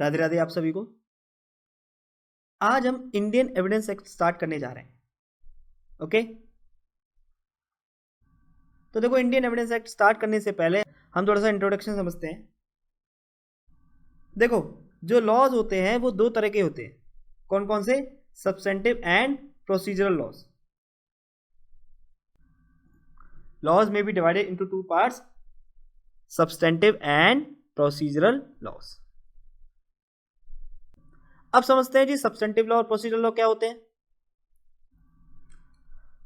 राधे राधे आप सभी को। आज हम इंडियन एविडेंस एक्ट स्टार्ट करने जा रहे हैं। ओके, तो देखो इंडियन एविडेंस एक्ट स्टार्ट करने से पहले हम थोड़ा सा इंट्रोडक्शन समझते हैं। देखो जो लॉज होते हैं वो दो तरह के होते हैं। कौन कौन से? Substantive and procedural laws. Laws में be divided into two parts, substantive and procedural laws. अब समझते हैं जी सब्सटेंटिव लॉ और प्रोसीजरल लॉ क्या होते हैं।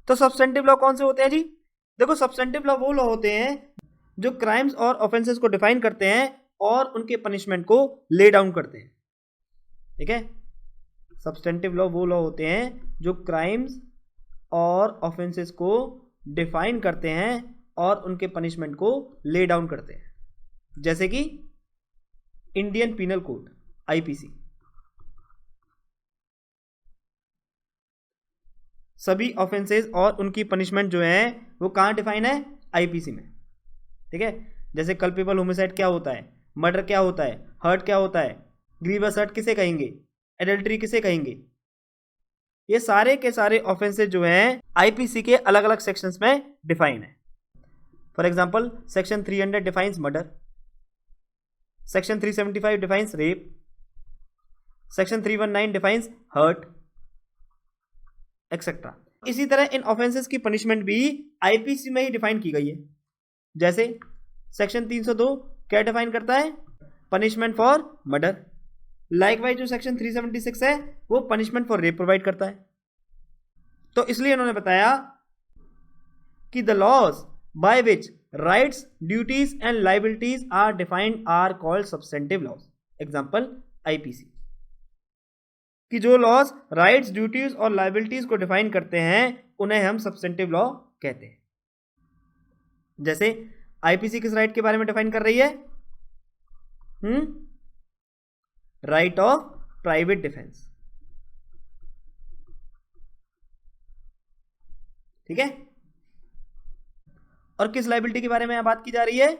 तो सब्सटेंटिव लॉ कौन से होते हैं जी? देखो सब्सटेंटिव लॉ वो लॉ होते हैं जो क्राइम्स और ऑफेंसेस को डिफाइन करते हैं और उनके पनिशमेंट को ले डाउन करते हैं। ठीक है, सब्सटेंटिव लॉ वो लॉ होते हैं जो क्राइम्स और ऑफेंसेस को डिफाइन करते हैं और उनके पनिशमेंट को ले डाउन करते हैं, जैसे कि इंडियन पीनल कोड आईपीसी। सभी ऑफेंसेस और उनकी पनिशमेंट जो है वो कहाँ डिफाइन है? आईपीसी में। ठीक है, जैसे कल्पेबल होमिसाइड क्या होता है, मर्डर क्या होता है, हर्ट क्या होता है, ग्रीवस हर्ट किसे कहेंगे, एडल्ट्री किसे कहेंगे। ये सारे के सारे ऑफेंसेस जो हैं आईपीसी के अलग अलग सेक्शंस में डिफाइन है। For example section 300 defines murder, section 375 defines rape, section 319 defines hurt, etcetera. इसी तरह इन ऑफेंसेस की पनिशमेंट भी आईपीसी में ही डिफाइन की गई है। जैसे सेक्शन 302 क्या डिफाइन करता है? Punishment for murder. लाइकवाइज जो सेक्शन 376 है वो पनिशमेंट फॉर रेप प्रोवाइड करता है। तो इसलिए उन्होंने बताया कि the laws by which rights, duties and liabilities are defined are called substantive laws. Example IPC. कि जो लॉज राइट्स, ड्यूटीज और लाइबिलिटीज को डिफाइन करते हैं उन्हें हम सब्सटेंटिव लॉ कहते हैं। जैसे आईपीसी किस राइट के बारे में डिफाइन कर रही है? Right of private defence. ठीक है, और किस लाइबिलिटी के बारे में यहां बात की जा रही है?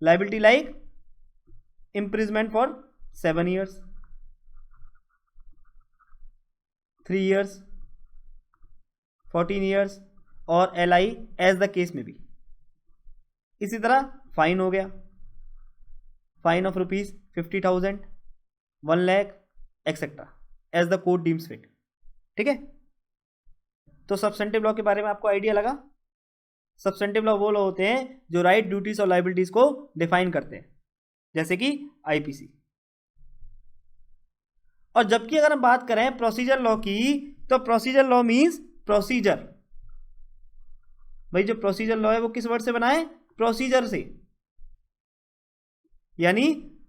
Liability like imprisonment for 7 years, 3 years, 14 years और LI एज द केस में भी। इसी तरह फाइन हो गया, fine of ₹50,000, 1 lakh etcetera as the court deems fit. ठीक है, तो सब्सटेंटिव लॉ के बारे में आपको आइडिया लगा। सब्सटेंटिव लॉ वो लॉ होते हैं जो राइट, ड्यूटीज और लाइबिलिटीज को डिफाइन करते हैं, जैसे कि आईपीसी। और जबकि अगर हम बात करें प्रोसीजर लॉ की, तो प्रोसीजर लॉ मींस प्रोसीजर। भाई जो प्रोसीजर लॉ है वो किस वर्ड से बना है? प्रोसीजर से। यानी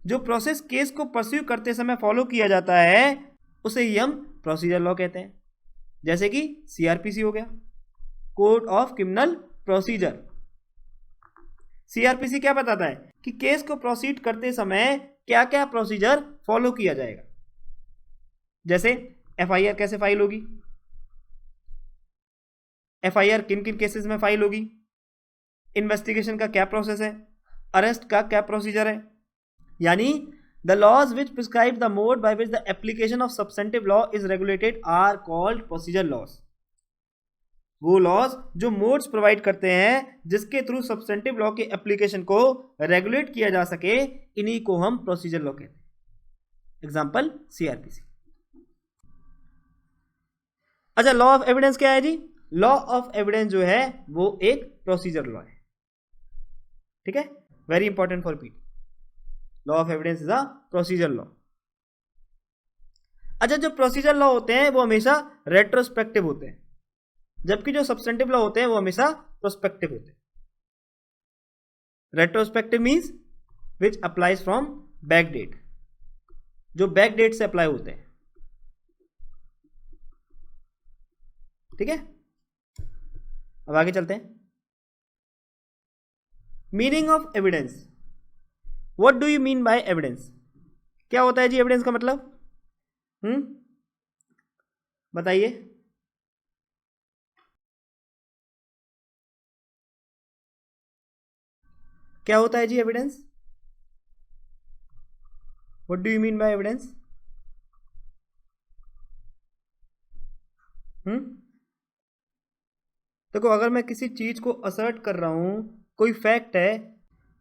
जो प्रोसेस केस को परस्यू करते समय फॉलो किया जाता है उसे ही हम प्रोसीजर लॉ कहते हैं। जैसे कि सीआरपीसी हो गया, code of criminal procedure. CrPC क्या बताता है कि केस को प्रोसीड करते समय क्या क्या प्रोसीजर फॉलो किया जाएगा। जैसे एफआईआर कैसे फाइल होगी, एफआईआर किन किन केसेस में फाइल होगी, इन्वेस्टिगेशन का क्या प्रोसेस है, अरेस्ट का क्या प्रोसीजर है। यानी the laws which prescribe the mode by which the application of substantive law is regulated are called procedure laws. वो लॉज जो मोड्स प्रोवाइड करते हैं जिसके थ्रू सब्सटेंटिव लॉ के एप्लीकेशन को रेगुलेट किया जा सके, इन्हीं को हम प्रोसीजर लॉ कहते हैं। Example CrPC. अच्छा, लॉ ऑफ एविडेंस क्या है जी? लॉ ऑफ एविडेंस जो है वो एक प्रोसीजर लॉ है। ठीक है, very important for PT. Law of evidence is a procedure law. अच्छा, जो प्रोसीजर लॉ होते हैं वो हमेशा रेट्रोस्पेक्टिव होते हैं, जबकि जो सब्सटेंटिव लॉ होते हैं वो हमेशा प्रोस्पेक्टिव होते हैं। Retrospective means which applies from back date, जो बैक डेट से अप्लाई होते हैं। ठीक है, अब आगे चलते हैं। Meaning of evidence. What do you mean by evidence? क्या होता है जी एविडेंस का मतलब? बताइए। क्या होता है जी evidence? What do you mean by evidence? देखो, अगर मैं किसी चीज को असर्ट कर रहा हूं, कोई फैक्ट है,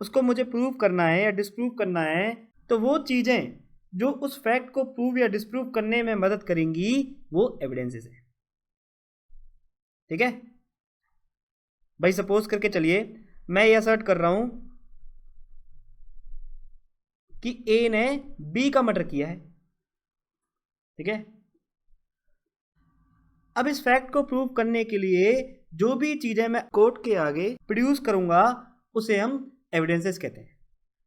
उसको मुझे प्रूव करना है या डिस्प्रूव करना है, तो वो चीजें जो उस फैक्ट को प्रूव या डिस्प्रूव करने में मदद करेंगी वो एविडेंसेस है। ठीक है भाई, सपोज करके चलिए मैं ये असर्ट कर रहा हूं कि ए ने बी का मर्डर किया है। ठीक है, अब इस फैक्ट को प्रूव करने के लिए जो भी चीजें मैं कोर्ट के आगे प्रोड्यूस करूंगा उसे हम एविडेंसेस कहते हैं।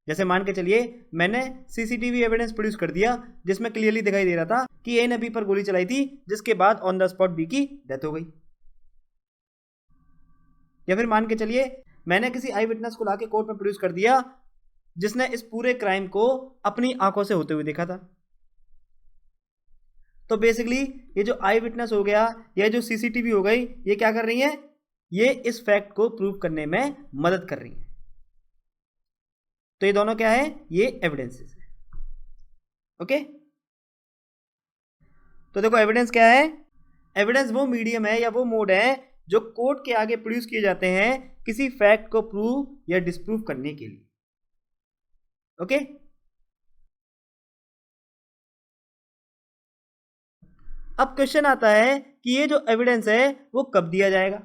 जैसे मान के चलिए मैंने सीसीटीवी एविडेंस प्रोड्यूस कर दिया जिसमें क्लियरली दिखाई दे रहा था कि ए ने बी पर गोली चलाई थी, जिसके बाद ऑन द स्पॉट बी की डेथ हो गई। या फिर मान के चलिए मैंने किसी आई विटनेस को लाके कोर्ट में प्रोड्यूस कर दिया जिसने इस पूरे क्राइम को अपनी आंखों से होते हुए देखा था। तो बेसिकली ये जो आई विटनेस हो गया या जो सीसीटीवी हो गई, ये क्या कर रही है? ये इस फैक्ट को प्रूव करने में मदद कर रही है। तो ये दोनों क्या है? ये एविडेंसेस है। ओके, तो देखो एविडेंस क्या है? एविडेंस वो मीडियम है या वो मोड है जो कोर्ट के आगे प्रोड्यूस किए जाते हैं किसी फैक्ट को प्रूव या डिस्प्रूव करने के लिए। ओके, अब क्वेश्चन आता है कि ये जो एविडेंस है वो कब दिया जाएगा।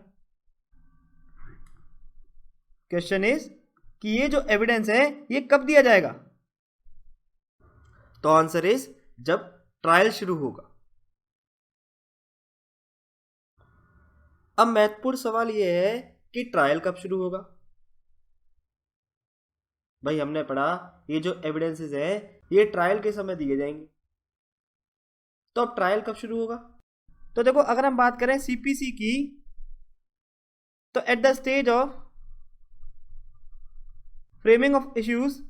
क्वेश्चन इज कि ये जो एविडेंस है ये कब दिया जाएगा? तो आंसर इज जब ट्रायल शुरू होगा। अब महत्वपूर्ण सवाल ये है कि ट्रायल कब शुरू होगा। भाई हमने पढ़ा ये जो एविडेंसेस है ये ट्रायल के समय दिए जाएंगे, तो अब ट्रायल कब शुरू होगा? तो देखो, अगर हम बात करें सीपीसी की, तो at the stage of framing of issues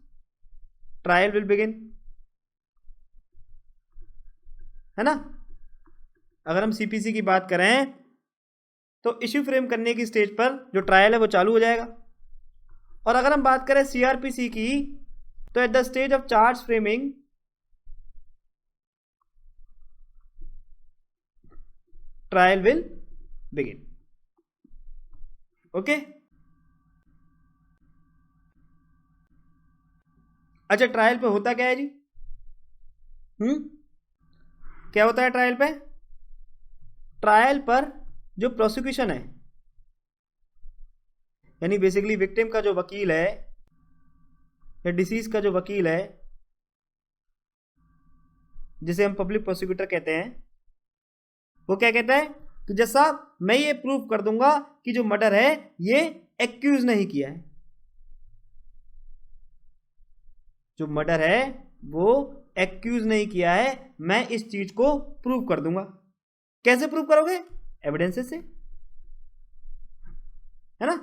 trial will begin, है ना। अगर हम सीपीसी की बात करें तो इश्यू फ्रेम करने की स्टेज पर जो ट्रायल है वो चालू हो जाएगा। और अगर हम बात करें सीआरपीसी की, तो at the stage of charge framing trial will begin. Okay, अच्छा ट्रायल पे होता क्या है जी? क्या होता है ट्रायल पे? ट्रायल पर जो प्रोसिक्यूशन है, यानी बेसिकली विक्टिम का जो वकील है या डिसीज का जो वकील है, जिसे हम पब्लिक प्रोसिक्यूटर कहते हैं, वो क्या कहता है कि जज साहब मैं ये प्रूव कर दूंगा कि जो मर्डर है ये एक्यूज नहीं किया है। जो मर्डर है वो एक्यूज नहीं किया है, मैं इस चीज को प्रूव कर दूंगा। कैसे प्रूव करोगे? एविडेंसेस से, है ना।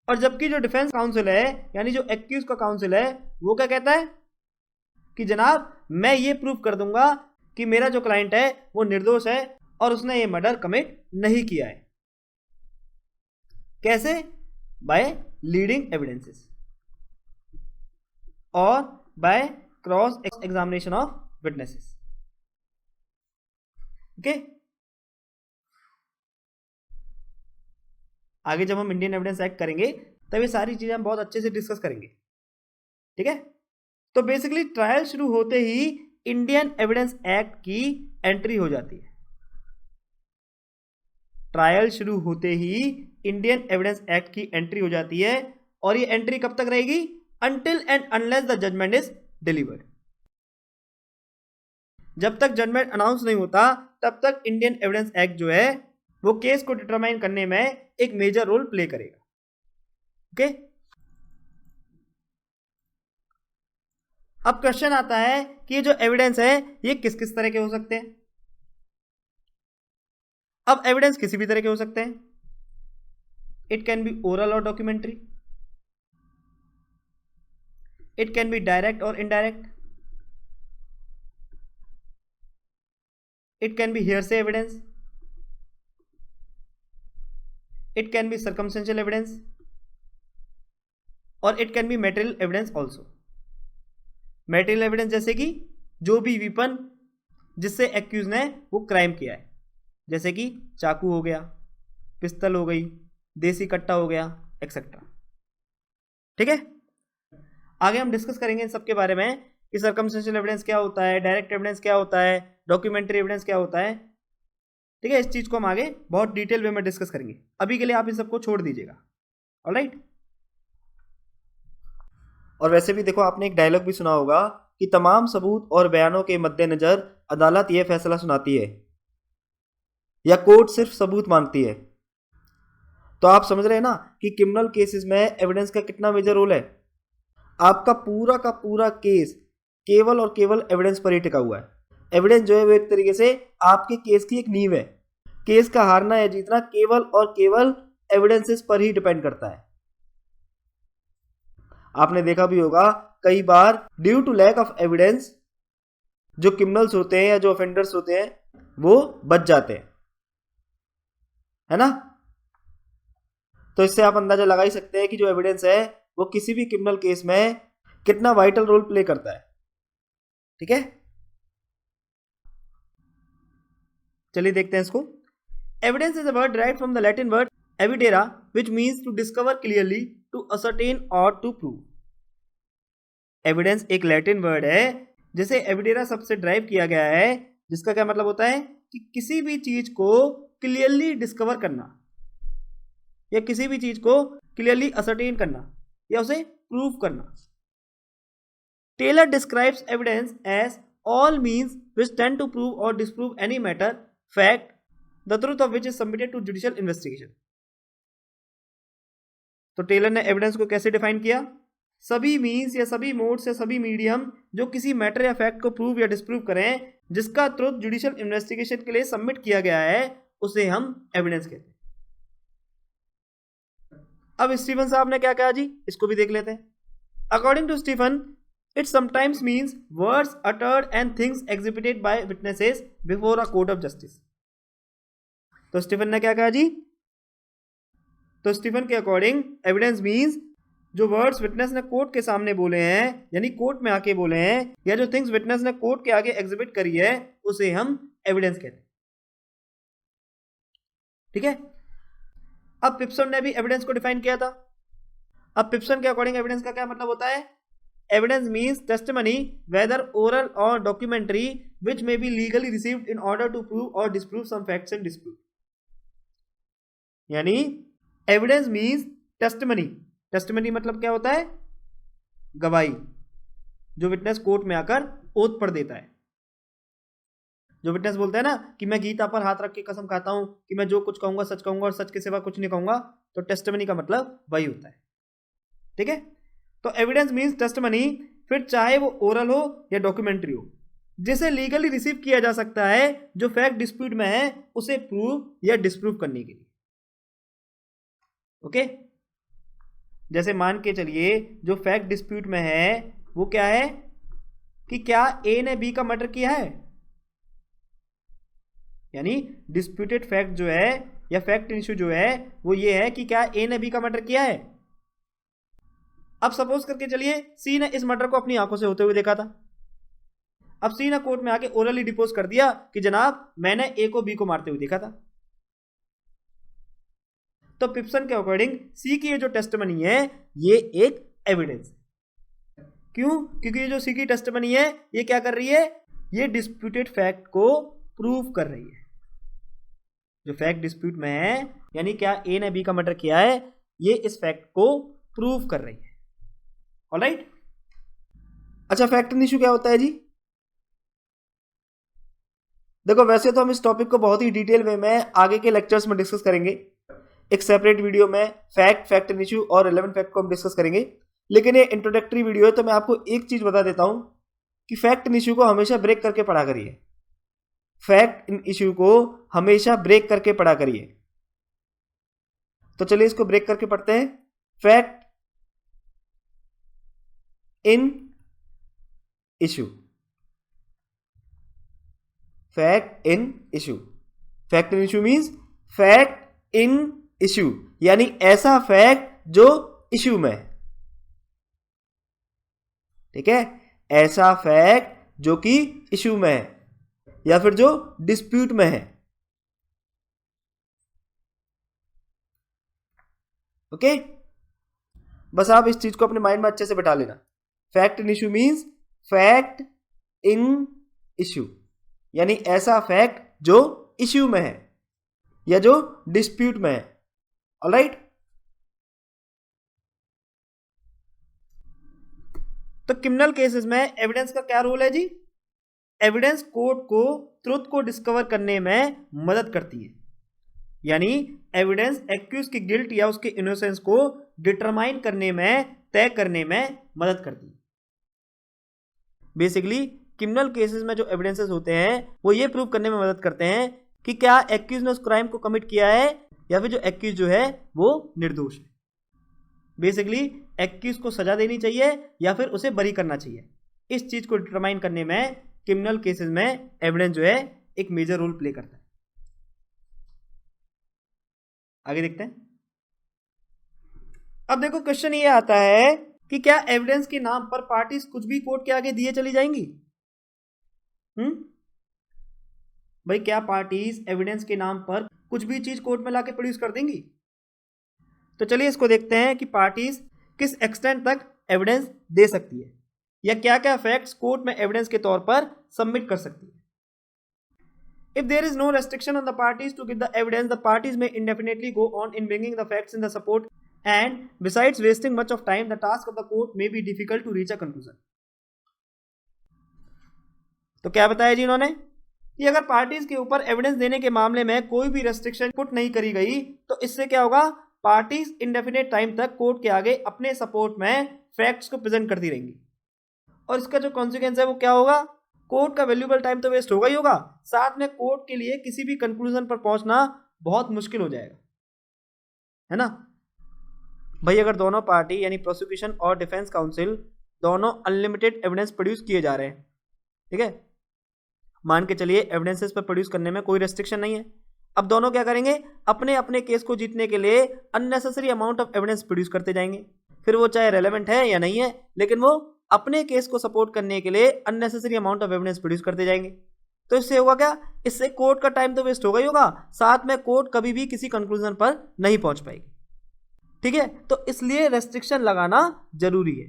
और जबकि जो डिफेंस काउंसिल है यानी जो एक्यूज का काउंसिल है वो क्या कहता है कि जनाब मैं ये प्रूव कर दूंगा कि मेरा जो क्लाइंट है वो निर्दोष है और उसने ये मर्डर कमिट नहीं किया है। कैसे? बाय लीडिंग एविडेंसेस और by cross examination of witnesses. Okay, आगे जब हम इंडियन एविडेंस एक्ट करेंगे तब ये सारी चीजें हम बहुत अच्छे से डिस्कस करेंगे। ठीक है, तो बेसिकली ट्रायल शुरू होते ही इंडियन एविडेंस एक्ट की एंट्री हो जाती है। ट्रायल शुरू होते ही इंडियन एविडेंस एक्ट की एंट्री हो जाती है, और ये एंट्री कब तक रहेगी? Until and unless the judgment is delivered. जब तक जजमेंट अनाउंस नहीं होता तब तक इंडियन एविडेंस एक्ट जो है वो केस को डिटरमाइन करने में एक मेजर रोल प्ले करेगा। ओके, अब क्वेश्चन आता है कि ये जो एविडेंस है ये किस किस तरह के हो सकते हैं। अब एविडेंस किसी भी तरह के हो सकते हैं। इट कैन बी ओरल और documentary, it can be direct और indirect, it can be hearsay evidence, it can be circumstantial evidence, or it can be material evidence also. Material evidence जैसे कि जो भी वेपन जिससे एक्यूज ने वो crime किया है, जैसे कि चाकू हो गया, पिस्तल हो गई, देसी कट्टा हो गया, एक्सेट्रा। ठीक है, आगे हम डिस्कस करेंगे इन सब के बारे में कि सर्कमस्टेंशियल एविडेंस क्या होता है, डायरेक्ट एविडेंस क्या होता है, डॉक्यूमेंट्री एविडेंस क्या होता है। ठीक है, इस चीज को हम आगे बहुत डिटेल वे में डिस्कस करेंगे। अभी के लिए आप इन सबको छोड़ दीजिएगा। ऑलराइट। और वैसे भी देखो, आपने एक डायलॉग भी सुना होगा कि तमाम सबूत और बयानों के मद्देनजर अदालत यह फैसला सुनाती है या कोर्ट सिर्फ सबूत मांगती है। तो आप समझ रहे हैं ना कि क्रिमिनल केसेस में एविडेंस का कितना मेजर रोल है। आपका पूरा का पूरा केस केवल और केवल एविडेंस पर ही टिका हुआ है। एविडेंस जो है वो एक तरीके से आपके केस की एक नींव है। केस का हारना या जीतना केवल और केवल एविडेंसेस पर ही डिपेंड करता है। आपने देखा भी होगा कई बार due to lack of evidence जो क्रिमिनल्स होते हैं या जो ऑफेंडर्स होते हैं वो बच जाते हैं, है ना। तो इससे आप अंदाजा लगा ही सकते हैं कि जो एविडेंस है वो किसी भी क्रिमिनल केस में कितना वाइटल रोल प्ले करता है। ठीक है, चलिए देखते हैं इसको। Evidence is a word derived from the Latin word evidere which means to discover clearly, to ascertain और टू प्रूव। एविडेंस एक लैटिन वर्ड है जिसे एविडेरा शब्द से ड्राइव किया गया है, जिसका क्या मतलब होता है कि किसी भी चीज को क्लियरली डिस्कवर करना या किसी भी चीज को क्लियरली असर्टेन करना या उसे प्रूव करना। Taylor describes evidence as all means which tend to prove or disprove any matter, fact, the truth of which is submitted to judicial investigation. तो टेलर ने एविडेंस को कैसे डिफाइन किया? सभी मीन्स या सभी मोड्स या सभी मीडियम जो किसी मैटर या फैक्ट को प्रूव या डिस्प्रूव करें, जिसका ट्रुथ जुडिशियल इन्वेस्टिगेशन के लिए सबमिट किया गया है, उसे हम एविडेंस कहते हैं। अब स्टीफन साहब ने क्या कहा जी, इसको भी देख लेते हैं। According to Stephen, it sometimes means words uttered and things exhibited by witnesses before a court of justice. तो स्टीफन ने क्या कहा जी? तो स्टीफन के अकॉर्डिंग एविडेंस मीन्स जो वर्ड्स विटनेस ने कोर्ट के सामने बोले हैं, यानी कोर्ट में आके बोले हैं, या जो थिंग्स विटनेस ने कोर्ट के आगे एग्जिबिट करी है, उसे हम एविडेंस कहते हैं। ठीक है, अब पिप्सन ने भी एविडेंस को डिफाइन किया था। अब पिप्सन के अकॉर्डिंग एविडेंस का क्या मतलब होता है? Evidence means testimony, whether oral or documentary, which may be legally received in order to prove or disprove some facts in dispute. यानी evidence means testimony. Testimony मतलब क्या होता है? गवाही, जो विटनेस कोर्ट में आकर ओथ पढ़ देता है। जो विटनेस बोलता है ना कि मैं गीता पर हाथ रख के कसम खाता हूं कि मैं जो कुछ कहूंगा सच कहूंगा और सच के सिवा कुछ नहीं कहूंगा, तो टेस्टिमनी का मतलब वही होता है। ठीक है, तो एविडेंस मींस टेस्टिमनी, फिर चाहे वो ओरल हो या डॉक्यूमेंट्री हो, जिसे लीगली रिसीव किया जा सकता है जो फैक्ट डिस्प्यूट में है उसे प्रूव या डिस्प्रूव करने के लिए। ओके, जैसे मान के चलिए जो फैक्ट डिस्प्यूट में है वो क्या है कि क्या ए ने बी का मर्डर किया है, यानी डिस्प्यूटेड फैक्ट जो है या फैक्ट इशू जो है वो ये है कि क्या ए ने बी का मर्डर किया है। अब सपोज करके चलिए सी ने इस मर्डर को अपनी आंखों से होते हुए देखा था। अब सी ने कोर्ट में आके ओरली डिपोज कर दिया कि जनाब मैंने ए को बी को मारते हुए देखा था। तो पिप्सन के अकॉर्डिंग सी की ये जो टेस्टिमनी है ये एक एविडेंस है। क्यों? क्योंकि ये जो सी की टेस्टिमनी है ये क्या कर रही है? ये डिस्प्यूटेड फैक्ट को प्रूव कर रही है। जो फैक्ट डिस्प्यूट में है, यानी क्या ए ने बी का मर्डर किया है, ये इस फैक्ट को प्रूव कर रही है। ऑलराइट। अच्छा, फैक्ट इशू क्या होता है जी? देखो, वैसे तो हम इस टॉपिक को बहुत ही डिटेल वे में आगे के लेक्चर्स में डिस्कस करेंगे। एक सेपरेट वीडियो में फैक्ट इशू और रिलेवेंट फैक्ट को हम डिस्कस करेंगे, लेकिन ये इंट्रोडक्टरी वीडियो है तो मैं आपको एक चीज बता देता हूं कि फैक्ट इशू को हमेशा ब्रेक करके पढ़ा करिए। फैक्ट इशू को हमेशा ब्रेक करके पढ़ा करिए। तो चलिए इसको ब्रेक करके पढ़ते हैं। Fact in issue, fact in issue. Fact in issue means fact in issue, यानी ऐसा फैक्ट जो इशू में है। ठीक है, ऐसा फैक्ट जो कि इश्यू में है या फिर जो डिस्प्यूट में है। ओके, बस आप इस चीज को अपने माइंड में अच्छे से बैठा लेना। Fact in issue means fact in issue, यानी ऐसा फैक्ट जो इश्यू में है या जो डिस्प्यूट में है। ऑलराइट, तो क्रिमिनल केसेस में एविडेंस का क्या रोल है जी? एविडेंस कोर्ट को ट्रुथ को डिस्कवर करने में मदद करती है, यानी एविडेंस एक्यूज की गिल्ट या उसके इनोसेंस को डिटरमाइन करने में, तय करने में मदद करती है। बेसिकली क्रिमिनल केसेस में जो एविडेंसेस होते हैं वो ये प्रूव करने में मदद करते हैं कि क्या एक्यूज ने उस क्राइम को कमिट किया है या फिर जो एक्यूज जो है वो निर्दोष है। बेसिकली एक्यूज को सजा देनी चाहिए या फिर उसे बरी करना चाहिए। इस चीज को डिटरमाइन करने में क्रिमिनल केसेस में एविडेंस जो है एक मेजर रोल प्ले करता है। आगे देखते हैं। अब देखो क्वेश्चन ये आता है कि क्या एविडेंस के नाम पर पार्टीज कुछ भी कोर्ट के आगे दिए चली जाएंगी? भाई क्या पार्टीज एविडेंस के नाम पर कुछ भी चीज कोर्ट में लाके प्रोड्यूस कर देंगी? तो चलिए इसको देखते हैं कि पार्टीज किस एक्सटेंट तक एविडेंस दे सकती है या क्या क्या फैक्ट्स कोर्ट में एविडेंस के तौर पर सबमिट कर सकती है। If there is no restriction on the parties to give the evidence, the parties may indefinitely go on in bringing the facts in the support, and besides wasting much of time, the task of the court may be difficult to reach a conclusion. तो क्या बताया जी इन्होंने कि अगर parties के ऊपर evidence देने के मामले में कोई भी रेस्ट्रिक्शन पुट नहीं करी गई तो इससे क्या होगा, पार्टीज इंडेफिनेट टाइम तक कोर्ट के आगे अपने सपोर्ट में फैक्ट्स को प्रेजेंट करती रहेंगी, और इसका जो कॉन्सिक्वेंस है वो क्या होगा, कोर्ट का वैल्यूएबल टाइम तो वेस्ट होगा ही होगा, साथ में कोर्ट के लिए किसी भी कंक्लूजन पर पहुंचना बहुत मुश्किल हो जाएगा, है ना भाई। अगर दोनों पार्टी यानी प्रोसिक्यूशन और डिफेंस काउंसिल दोनों अनलिमिटेड एविडेंस प्रोड्यूस किए जा रहे हैं, ठीक है, मान के चलिए एविडेंसेस पर प्रोड्यूस करने में कोई रेस्ट्रिक्शन नहीं है, अब दोनों क्या करेंगे, अपने अपने केस को जीतने के लिए unnecessary amount of evidence produce करते जाएंगे, फिर वो चाहे रेलेवेंट है या नहीं है, लेकिन वो अपने केस को सपोर्ट करने के लिए unnecessary amount of evidence produce करते जाएंगे। तो इससे होगा क्या, इससे कोर्ट का टाइम तो वेस्ट होगा ही होगा, साथ में कोर्ट कभी भी किसी कंक्लूजन पर नहीं पहुंच पाएगी, ठीक है। तो इसलिए रेस्ट्रिक्शन लगाना जरूरी है।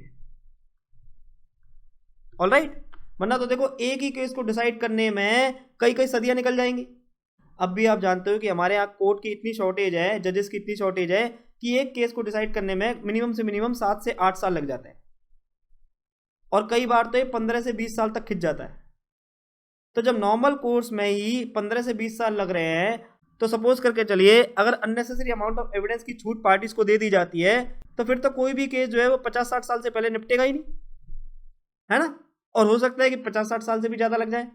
ऑलराइट, वरना तो देखो एक ही केस को डिसाइड करने में कई कई सदियां निकल जाएंगी। अब भी आप जानते हो कि हमारे यहाँ कोर्ट की इतनी शॉर्टेज है, जजेस की इतनी शॉर्टेज है कि एक केस को डिसाइड करने में मिनिमम से मिनिमम 7 से 8 साल लग जाते हैं, और कई बार तो ये 15 से 20 साल तक खिंच जाता है। तो जब नॉर्मल कोर्स में ही 15 से 20 साल लग रहे हैं, तो सपोज करके चलिए अगर अननेसेसरी अमाउंट ऑफ एविडेंस की छूट पार्टीज को दे दी जाती है तो फिर तो कोई भी केस जो है वो 50-60 साल से पहले निपटेगा ही नहीं, है ना, और हो सकता है कि 50-60 साल से भी ज्यादा लग जाए।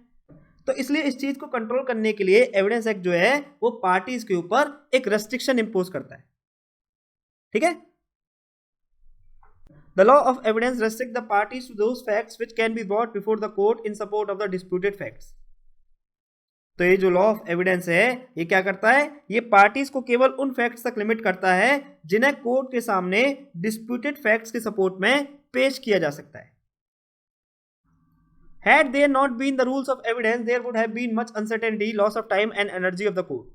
तो इसलिए इस चीज को कंट्रोल करने के लिए एविडेंस एक्ट जो है वो पार्टीज के ऊपर एक रेस्ट्रिक्शन इंपोज करता है, ठीक है। The law of evidence restricts the parties to those facts which can be brought before the court in support of the disputed facts. तो ये जो लॉ ऑफ एविडेंस है ये क्या करता है, ये पार्टीज को केवल उन फैक्ट्स तक लिमिट करता है जिन्हें कोर्ट के सामने डिस्प्यूटेड फैक्ट्स के सपोर्ट में पेश किया जा सकता है। Had there not been the rules of evidence, there would have been much uncertainty, loss of time and energy of the court.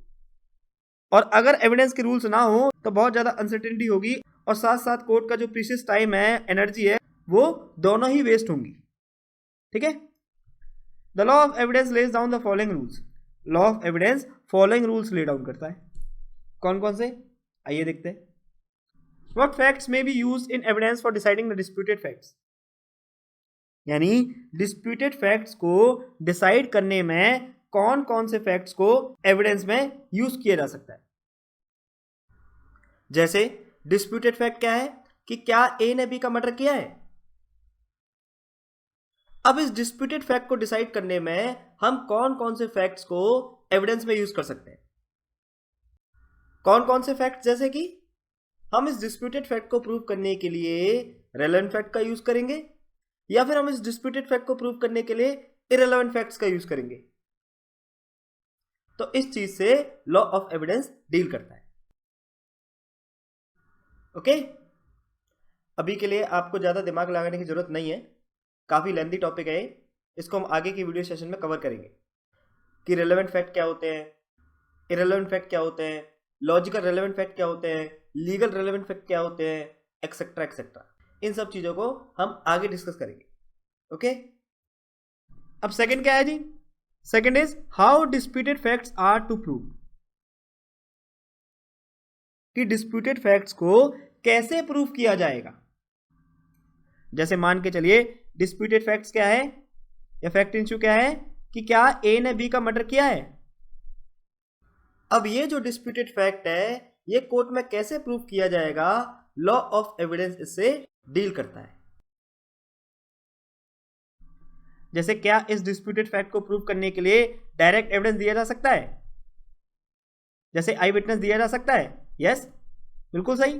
और अगर एविडेंस के रूल्स ना हो तो बहुत ज्यादा अनसर्टेनिटी होगी और साथ साथ कोर्ट का जो प्रीशियस टाइम है, एनर्जी है, वो दोनों ही वेस्ट होंगी, ठीक है। The law of evidence lays down the following rules. Law of evidence following rules lay down करता है। कौन कौन से, आइए देखते हैं। What facts may be used in evidence for deciding the disputed facts, यानी डिस्प्यूटेड फैक्ट्स को डिसाइड करने में कौन कौन से फैक्ट्स को एविडेंस में यूज किया जा सकता है। जैसे डिस्प्यूटेड फैक्ट क्या है कि क्या ए ने बी का मर्डर किया है। अब इस डिस्प्यूटेड फैक्ट को डिसाइड करने में हम कौन कौन से फैक्ट्स को एविडेंस में यूज कर सकते हैं। कौन कौन से फैक्ट्स, जैसे कि हम इस डिस्प्यूटेड फैक्ट को प्रूव करने के लिए रेलेवेंट फैक्ट का यूज करेंगे या फिर हम इस डिस्प्यूटेड फैक्ट को प्रूव करने के लिए इररिलेवेंट फैक्ट्स का यूज करेंगे। तो इस चीज से लॉ ऑफ एविडेंस डील करता है, ओके। अभी के लिए आपको ज्यादा दिमाग लगाने की जरूरत नहीं है, काफ़ी लेंथी टॉपिक है, इसको हम आगे की वीडियो सेशन में कवर करेंगे कि रेलेवेंट फैक्ट क्या होते हैं, इरेलेवेंट फैक्ट क्या होते हैं, लॉजिकल रेलेवेंट फैक्ट क्या होते हैं, लीगल रेलेवेंट फैक्ट क्या होते हैं, एक्सेट्रा एक्सेट्रा। इन सब चीज़ों को हम आगे डिस्कस करेंगे। ओके, अब सेकंड क्या है जी? Second is how disputed facts are to prove, कि डिस्प्यूटेड फैक्ट्स को कैसे प्रूव किया जाएगा। जैसे मान के चलिए डिस्प्यूटेड फैक्ट्स क्या है या फैक्ट इशू क्या है कि क्या ए ने बी का मर्डर किया है। अब ये जो डिस्प्यूटेड फैक्ट है ये कोर्ट में कैसे प्रूव किया जाएगा, लॉ ऑफ एविडेंस इससे डील करता है। जैसे क्या इस डिस्प्यूटेड फैक्ट को प्रूव करने के लिए डायरेक्ट एविडेंस दिया जा सकता है, जैसे आई विटनेस दिया जा सकता है। यस, बिल्कुल सही।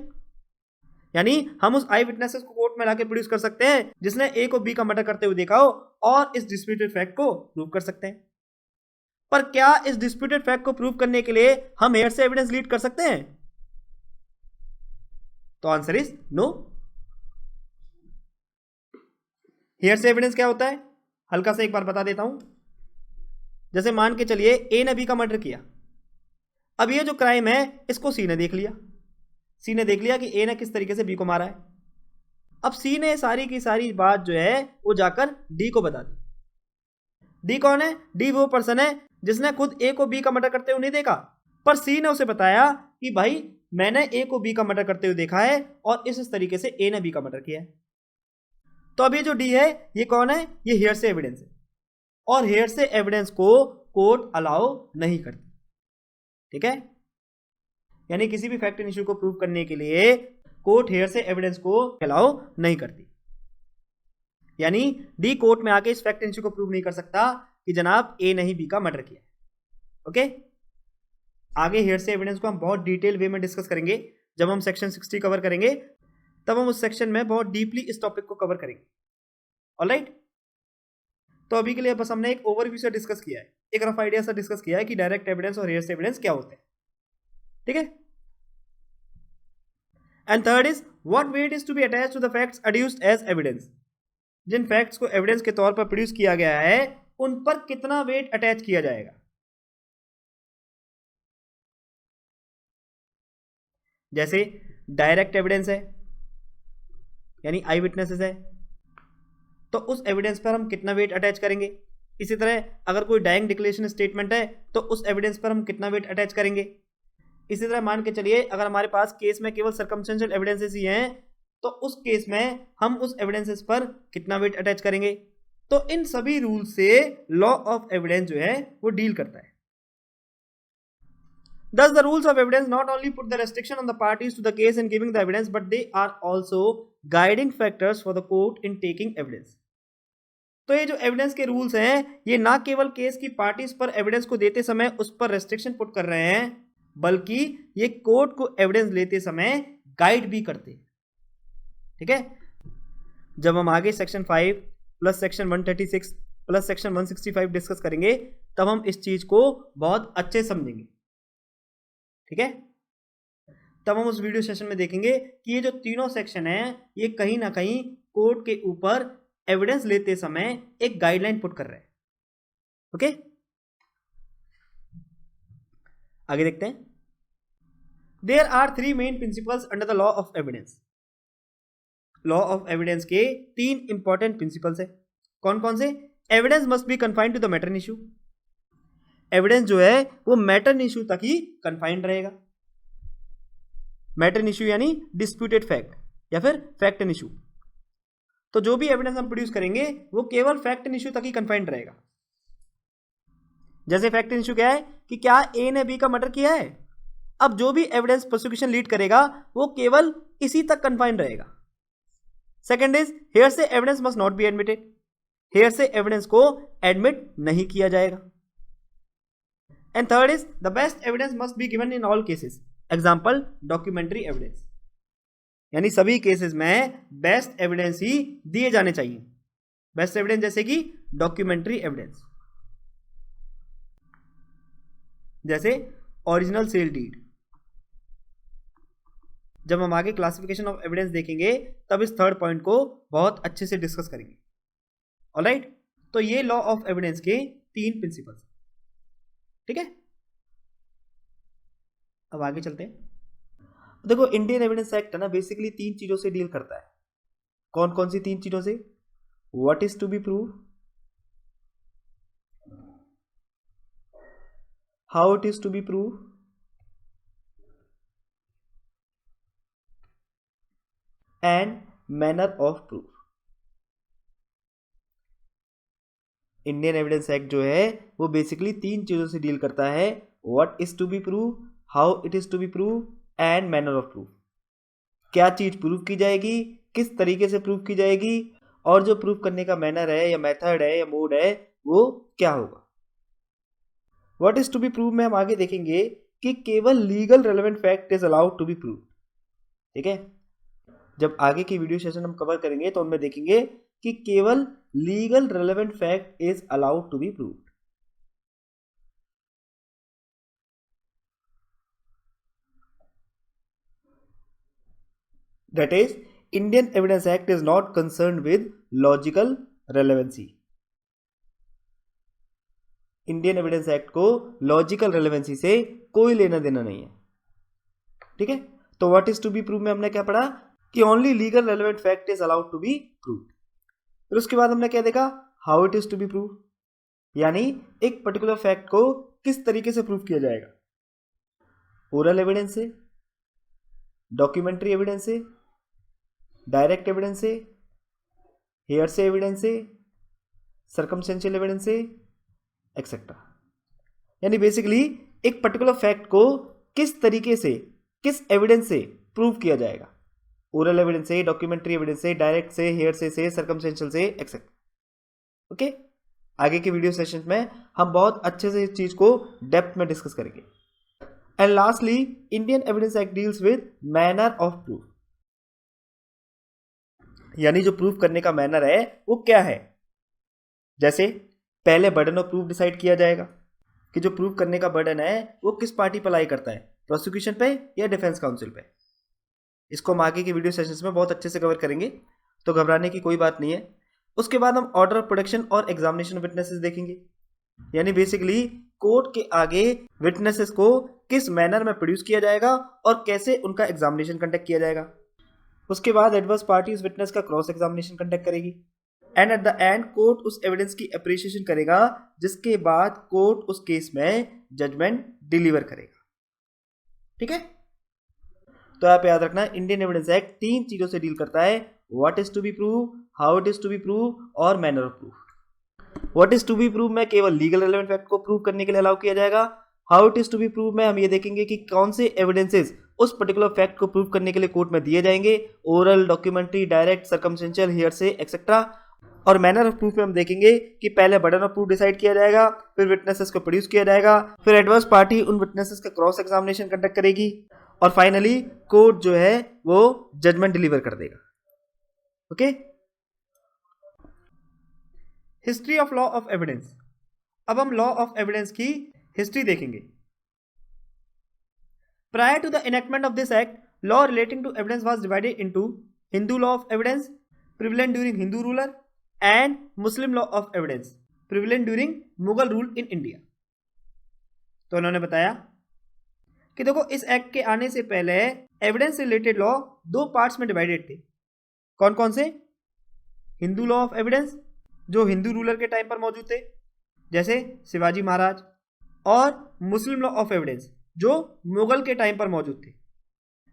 यानी हम उस आई विटनेसेस को कोर्ट में लाके प्रोड्यूस कर सकते हैं जिसने ए को बी का मर्डर करते हुए देखा हो और इस डिस्प्यूटेड फैक्ट को प्रूव कर सकते हैं। पर क्या इस डिस्प्यूटेड फैक्ट को प्रूव करने के लिए हम हेयर से एविडेंस लीड कर सकते हैं? तो आंसर इज नो। हेयर से एविडेंस क्या होता है, हल्का सा एक बार बता देता हूं। जैसे मान के चलिए ए ने बी का मर्डर किया। अब ये जो क्राइम है इसको सी ने देख लिया। सी ने देख लिया कि ए ने किस तरीके से बी को मारा है। अब सी ने सारी की सारी बात जो है वो जाकर डी को बता दी। डी कौन है? डी वो पर्सन है जिसने खुद ए को बी का मर्डर करते हुए नहीं देखा, पर सी ने उसे बताया कि भाई मैंने ए को बी का मर्डर करते हुए देखा है और इस तरीके से ए ने बी का मर्डर किया है। तो अब ये जो डी है ये कौन है? ये हेयर से एविडेंस है और हेयर से एविडेंस को कोर्ट अलाउ नहीं करती। ठीक है, यानी किसी भी फैक्ट इशू को प्रूव करने के लिए कोर्ट हेयर से एविडेंस को अलाउ नहीं करती। यानी डी कोर्ट में आके इस फैक्ट इशू को प्रूव नहीं कर सकता कि जनाब ए ने ही बी का मर्डर किया। ओके, आगे हेयर से एविडेंस को हम बहुत डिटेल वे में डिस्कस करेंगे। जब हम सेक्शन 60 कवर करेंगे तब हम उस सेक्शन में बहुत डीपली इस टॉपिक को कवर करेंगे। ऑलराइट, तो अभी के लिए बस हमने एक ओवरव्यू से डिस्कस किया है, एक रफ आइडिया से डिस्कस किया है कि डायरेक्ट एविडेंस और हेयर से एविडेंस क्या होते हैं। ठीक है, and third is what weight is to be attached to the facts adduced as evidence. जिन फैक्ट्स को एविडेंस के तौर पर प्रोड्यूस किया गया है उन पर कितना वेट अटैच किया जाएगा। जैसे डायरेक्ट एविडेंस है यानी आई विटनेसेस है, तो उस एविडेंस पर हम कितना वेट अटैच करेंगे। इसी तरह अगर कोई डाइंग डिक्लेरेशन स्टेटमेंट है तो उस एविडेंस पर हम कितना वेट अटैच करेंगे। इसी तरह मान के चलिए अगर हमारे पास केस में केवल सर्कमस्टेंशियल एविडेंसेस ही हैं तो उस केस में हम उस एविडेंसेस पर कितना वेट अटैच करेंगे। तो इन सभी रूल से लॉ ऑफ एविडेंस जो है वो डील करता है। Thus, the rules of evidence not only put the restriction on the parties to the case in giving the evidence, but they are also guiding factors for the court in taking evidence. तो ये जो evidence के rules हैं ये ना केवल case की parties पर एविडेंस को देते समय उस पर रेस्ट्रिक्शन पुट कर रहे हैं, बल्कि ये कोर्ट को एविडेंस लेते समय गाइड भी करते हैं। ठीक है, जब हम आगे section 5 plus section 136 plus section 165 discuss करेंगे तब हम इस चीज को बहुत अच्छे समझेंगे। ठीक है, तब हम उस वीडियो सेशन में देखेंगे कि ये जो तीनों सेक्शन है ये कहीं ना कहीं कोर्ट के ऊपर एविडेंस लेते समय एक गाइडलाइन पुट कर रहे हैं। ओके, आगे देखते हैं। There are 3 main principles under the law of evidence. Law of evidence के 3 इंपॉर्टेंट प्रिंसिपल्स है। कौन कौन से? Evidence must be confined to the matter issue. Evidence जो है वो मैटर इशू तक ही कन्फाइंड रहेगा। मैटर इशू यानी डिस्प्यूटेड फैक्ट या फिर फैक्ट एंड इशू। तो जो भी एविडेंस हम प्रोड्यूस करेंगे वो केवल फैक्ट एंड इशू तक ही कन्फाइंड रहेगा। जैसे फैक्ट एंड इशू क्या है कि क्या ए ने बी का मर्डर किया है। अब जो भी एविडेंस प्रोसिक्यूशन लीड करेगा वो केवल इसी तक कन्फाइंड रहेगा। Second is hearsay evidence must not be admitted. Hearsay evidence को एडमिट नहीं किया जाएगा। And third is the best evidence must be given in all cases. Example documentary evidence, यानी सभी केसेस में बेस्ट एविडेंस ही दिए जाने चाहिए। बेस्ट एविडेंस जैसे कि डॉक्यूमेंट्री एविडेंस, जैसे ओरिजिनल सेल डीड। जब हम आगे क्लासिफिकेशन ऑफ एविडेंस देखेंगे तब इस थर्ड पॉइंट को बहुत अच्छे से डिस्कस करेंगे। ऑलराइट, तो ये लॉ ऑफ एविडेंस के 3 प्रिंसिपल्स, ठीक है। अब आगे चलते हैं। देखो इंडियन एविडेंस एक्ट है ना, बेसिकली 3 चीजों से डील करता है। कौन कौन सी 3 चीजों से? What is to be prove, how it is to be prove, and manner of proof. Indian evidence act जो है वो बेसिकली 3 चीजों से डील करता है। What is to be prove, how it is to be prove and manner of proof. क्या चीज prove की जाएगी, किस तरीके से प्रूव की जाएगी, और जो प्रूव करने का मैनर है या मेथड है या मोड है वो क्या होगा। What is to be prove में हम आगे देखेंगे कि केवल legal relevant fact is allowed to be prove, ठीक है। जब आगे की वीडियो सेशन हम कवर करेंगे तो उनमें देखेंगे कि केवल legal relevant fact is allowed to be proved. That is, Indian Evidence Act is not concerned with logical relevancy. Indian evidence act को लॉजिकल रेलेवेंसी से कोई लेना देना नहीं है, ठीक है। तो what is to be prove में हमने क्या पढ़ा कि only legal relevant fact is allowed to be proved. फिर उसके बाद हमने क्या देखा, how it is to be prove, यानी एक पर्टिकुलर फैक्ट को किस तरीके से प्रूव किया जाएगा। ओरल एविडेंस से, डॉक्यूमेंट्री एविडेंस से, डायरेक्ट एविडेंस से, हेयरसे एविडेंस से, सर्कमस्टेंशियल एविडेंस से, एक्सेट्रा। यानी बेसिकली एक पर्टिकुलर फैक्ट को किस तरीके से, किस एविडेंस से प्रूव किया जाएगा। ओरल एविडेंस से, डॉक्यूमेंट्री एविडेंस से, डायरेक्ट से, हेयरसे, सर्कमस्टेंशियल से, एक्सेट्रा। ओके, आगे के वीडियो सेशन में हम बहुत अच्छे से इस चीज को डेप्थ में डिस्कस करेंगे। And lastly, Indian evidence act deals with manner of proof, यानी जो प्रूफ करने का मैनर है वो क्या है। जैसे पहले बर्डन ऑफ प्रूफ डिसाइड किया जाएगा कि जो प्रूफ करने का बर्डन है वो किस पार्टी पर लाई करता है, प्रोसिक्यूशन पे या डिफेंस काउंसिल पे। इसको हम आगे के वीडियो सेशंस में बहुत अच्छे से कवर करेंगे, तो घबराने की कोई बात नहीं है। उसके बाद हम ऑर्डर ऑफ प्रोडक्शन और एग्जामिनेशन ऑफ विटनेसेस देखेंगे, यानी बेसिकली कोर्ट के आगे विटनेसेस को किस मैनर में प्रोड्यूस किया जाएगा और कैसे उनका एग्जामिनेशन कंडक्ट किया जाएगा। उसके बाद एडवर्स पार्टी उस विटनेस का क्रॉस एग्जामिनेशन कंडक्ट करेगी, and at the end court उस एविडेंस की अप्रिशिएशन करेगा, जिसके बाद कोर्ट उस केस में जजमेंट डिलीवर करेगा, ठीक है। तो आप याद रखना, इंडियन एविडेंस एक्ट 3 चीजों से डील करता है, what is to be prove, how it is to be prove और manner of proof. What is to be prove में केवल लीगल रेलेवेंट फैक्ट को प्रूव करने के लिए अलाउ किया जाएगा। How it is to be prove में हम ये देखेंगे कि कौन से एविडेंसेस उस पर्टिकुलर फैक्ट को प्रूव करने के लिए कोर्ट में दिए जाएंगे, oral, documentary, direct, circumstantial, hearsay, et cetera. और मैनर ऑफ प्रूफ में हम देखेंगे कि पहले बर्डन ऑफ प्रूफ डिसाइड किया जाएगा, फिर विटनेसेस को प्रोड्यूस किया जाएगा, फिर एडवर्स पार्टी उन विटनेसेस का क्रॉस एग्जामिनेशन कंडक्ट करेगी और फाइनली कोर्ट जो है वो जजमेंट डिलीवर कर देगा। Okay, history of law of evidence. अब हम लॉ ऑफ एविडेंस की हिस्ट्री देखेंगे। Prior to the enactment of this act, law relating to evidence was divided into Hindu law of evidence prevalent during Hindu ruler and Muslim law of evidence prevalent during Mughal rule in India. तो उन्होंने बताया कि देखो इस act के आने से पहले एविडेंस रिलेटेड लॉ 2 पार्ट्स में डिवाइडेड थे। कौन कौन से? हिंदू लॉ ऑफ एविडेंस जो हिंदू रूलर के टाइम पर मौजूद थे, जैसे शिवाजी महाराज, और मुस्लिम लॉ ऑफ एविडेंस जो मुगल के टाइम पर मौजूद थे।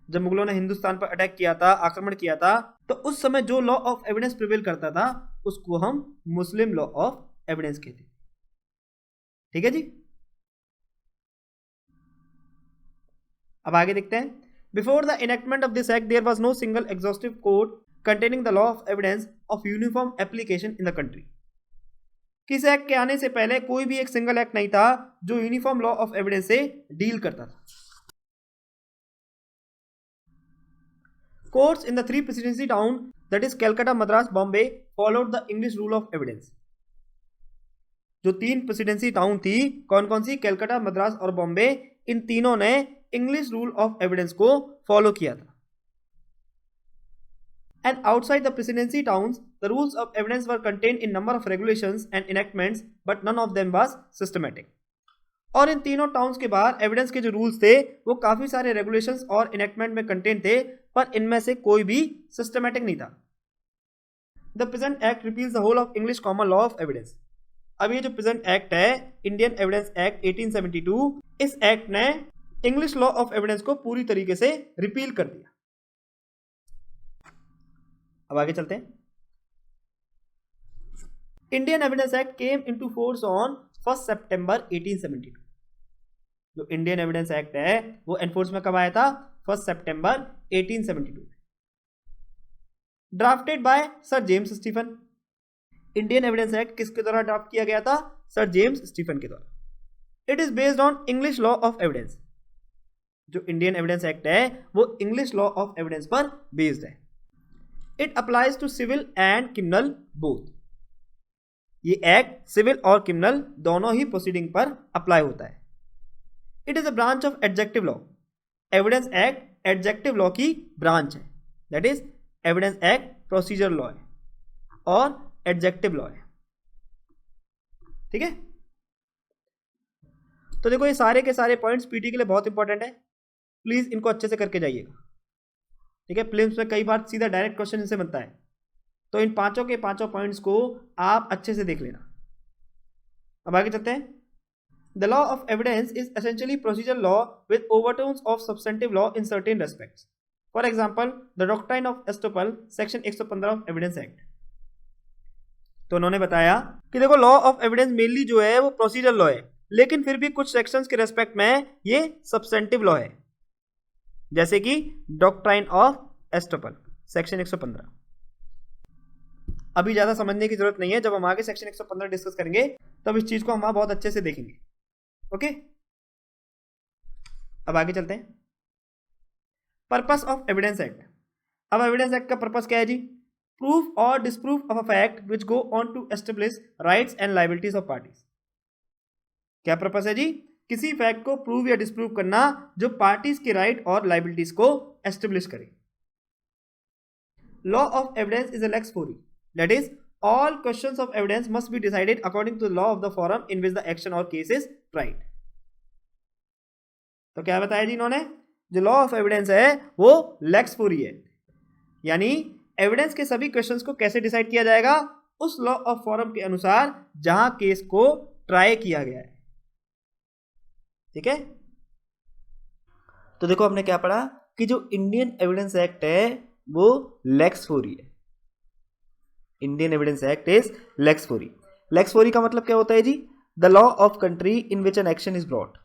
जब मुगलों ने हिंदुस्तान पर अटैक किया था, आक्रमण किया था, तो उस समय जो लॉ ऑफ एविडेंस प्रिवेल करता था उसको हम मुस्लिम लॉ ऑफ एविडेंस कहते हैं। ठीक है जी, अब आगे देखते हैं। Before the enactment of this act there was no single exhaustive code containing the law of evidence of uniform application in the country. किस एक्ट के आने से पहले कोई भी एक सिंगल एक्ट नहीं था जो यूनिफॉर्म लॉ ऑफ एविडेंस से डील करता था। Courts in the 3 presidency town, that is Calcutta, Madras, Bombay, followed the English rule of evidence. जो 3 प्रेसिडेंसी टाउन थी, कौन कौन सी? कलकत्ता, मद्रास और बॉम्बे, इन तीनों ने इंग्लिश रूल ऑफ एविडेंस को फॉलो किया था। And outside the presidency towns, the rules of evidence were contained in number of regulations and enactments, but none of them was systematic. और इन तीनों टाउन्स के बाहर एविडेंस के जो रूल्स थे वो काफी सारे रेगुलेशंस और इनेक्टमेंट में कंटेन थे, पर इनमें से कोई भी सिस्टमैटिक नहीं था. The present act repeals the whole of English common law of evidence. अब ये जो प्रेजेंट एक्ट है, इंडियन एविडेंस एक्ट 1872, इस एक्ट ने इंग्लिश लॉ ऑफ एविडेंस को पूरी तरीके से रिपील कर दिया. अब आगे चलते हैं. Indian evidence act came into force on 1 सितंबर 1872. जो इंडियन एविडेंस एक्ट है वो एनफोर्स में कब आया था? 1 सितंबर 1872. Drafted by sir James Stephen. Indian evidence act किसके द्वारा ड्राफ्ट किया गया था? सर जेम्स स्टीफन के द्वारा. It is based on English law of evidence. जो इंडियन एविडेंस एक्ट है वो इंग्लिश लॉ ऑफ एविडेंस पर बेस्ड है. It applies to civil and criminal both. ये एक्ट सिविल और क्रिमिनल दोनों ही प्रोसीडिंग पर अप्लाई होता है. It is a branch of adjective law. Evidence act adjective law की ब्रांच है. That is evidence act procedure law है और एडजेक्टिव लॉ है. ठीक है. तो देखो ये सारे के सारे पॉइंट्स पीटी के लिए बहुत इंपॉर्टेंट है. प्लीज इनको अच्छे से करके जाइएगा. ठीक है. प्रीलिम्स में कई बार सीधा डायरेक्ट क्वेश्चन इनसे बनता है, तो इन पांचों के पांचों पॉइंट्स को आप अच्छे से देख लेना. अब आगे चलते हैं. The law of evidence is essentially procedure law with overtones of substantive law in certain respects. For example the doctrine of estoppel section 115 of evidence act. तो उन्होंने बताया कि देखो लॉ ऑफ एविडेंस मेनली जो है वो प्रोसीजर लॉ है, लेकिन फिर भी कुछ सेक्शंस के रेस्पेक्ट में ये सब्सटेंटिव लॉ है, जैसे कि डॉक्ट्राइन ऑफ एस्टोपल सेक्शन 115. अभी ज्यादा समझने की जरूरत नहीं है, जब हम आगे सेक्शन 115 डिस्कस करेंगे तब इस चीज को हम बहुत अच्छे से देखेंगे. ओके. अब आगे चलते हैं. Purpose of evidence act. अब एविडेंस एक्ट का पर्पस क्या है जी? प्रूफ और disproof of a fact which go on to establish rights and liabilities of parties. क्या पर्पस है जी? किसी फैक्ट को प्रूव या डिसप्रूव करना जो पार्टीज के राइट और लायबिलिटीज को एस्टेब्लिश करे. Law of evidence is a lex fori. That is, all questions of evidence must be decided according to the law of the forum in which the action or case is tried. तो क्या बताया जी इन्होंने? जो law of evidence है वो lex fori है, यानी evidence के सभी क्वेश्चंस को कैसे डिसाइड किया जाएगा? उस लॉ ऑफ फॉरम के अनुसार जहां केस को ट्राई किया गया है. ठीक है. तो देखो हमने क्या पढ़ा कि जो इंडियन एविडेंस एक्ट है वो लेक्स फोरी है. Indian evidence act is lex fori. Lex fori का मतलब क्या होता है जी? The law of country in which an action is brought.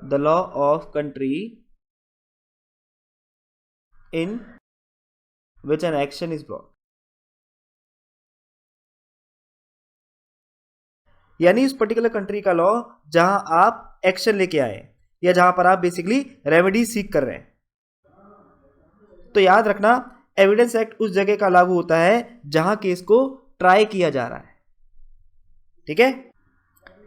The law of country in which an action is brought. यानी उस पर्टिकुलर कंट्री का लॉ जहां आप एक्शन लेके आए या जहां पर आप बेसिकली रेमेडी सीख कर रहे हैं. तो याद रखना एविडेंस एक्ट उस जगह का लागू होता है जहां केस को ट्राई किया जा रहा है. ठीक है.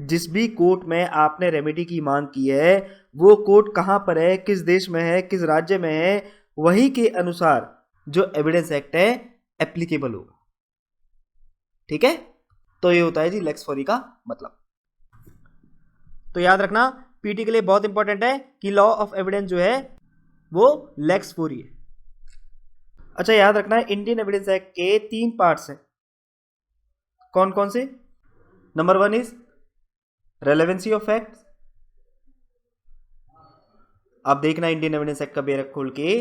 जिस भी कोर्ट में आपने रेमेडी की मांग की है वो कोर्ट कहां पर है, किस देश में है, किस राज्य में है, वही के अनुसार जो एविडेंस एक्ट है एप्लीकेबल होगा. ठीक है. तो ये होता है जी लेक्स फोरी का मतलब. तो याद रखना पीटी के लिए बहुत इंपॉर्टेंट है कि लॉ ऑफ एविडेंस जो है वो लेक्स फोरी है. अच्छा याद रखना है इंडियन एविडेंस एक्ट के 3 पार्ट्स हैं. कौन कौन से? Number 1 is relevancy of facts. आप देखना इंडियन एविडेंस एक्ट का बेरक खोल के,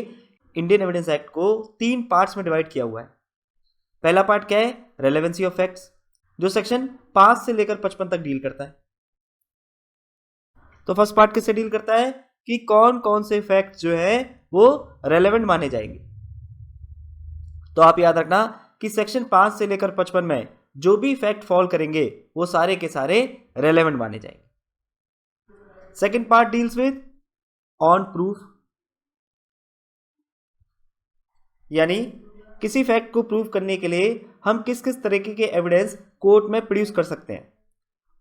इंडियन एविडेंस एक्ट को 3 पार्ट्स में डिवाइड किया हुआ है. पहला पार्ट क्या है? रेलेवेंसी ऑफ फैक्ट्स, जो सेक्शन 5 से लेकर 55 तक डील करता है. तो फर्स्ट पार्ट किससे डील करता है कि कौन कौन से फैक्ट्स जो है वो रेलेवेंट माने जाएंगे. तो आप याद रखना कि सेक्शन 5 से लेकर 55 में जो भी फैक्ट फॉल करेंगे वो सारे के सारे रेलेवेंट माने जाएंगे. Second part deals with on proof, यानी किसी फैक्ट को प्रूव करने के लिए हम किस किस तरीके के एविडेंस कोर्ट में प्रोड्यूस कर सकते हैं.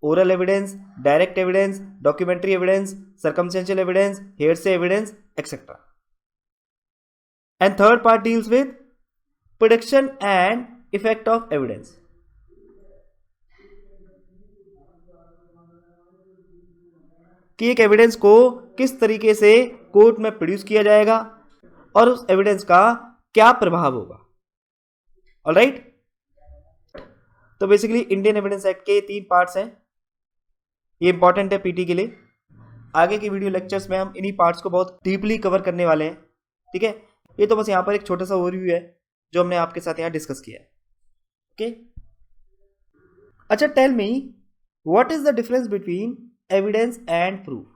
Oral evidence, direct evidence, documentary evidence, circumstantial evidence, hearsay evidence etcetera. And third part deals with production and effect of evidence. कि एक एविडेंस को किस तरीके से कोर्ट में प्रोड्यूस किया जाएगा और उस एविडेंस का क्या प्रभाव होगा। ऑलराइट, तो बेसिकली इंडियन एविडेंस एक्ट के 3 पार्ट्स हैं। ये इंपॉर्टेंट है पीटी के लिए। आगे की वीडियो लेक्चर्स में हम इन्हीं पार्ट्स को बहुत डीपली कवर करने वाले हैं। ठीक है, ये तो बस यहाँ पर एक छोटा सा ओवरव्यू है जो हमने आपके साथ यहाँ डिस्कस किया है। ओके, अच्छा, tell me what is the difference between evidence and proof.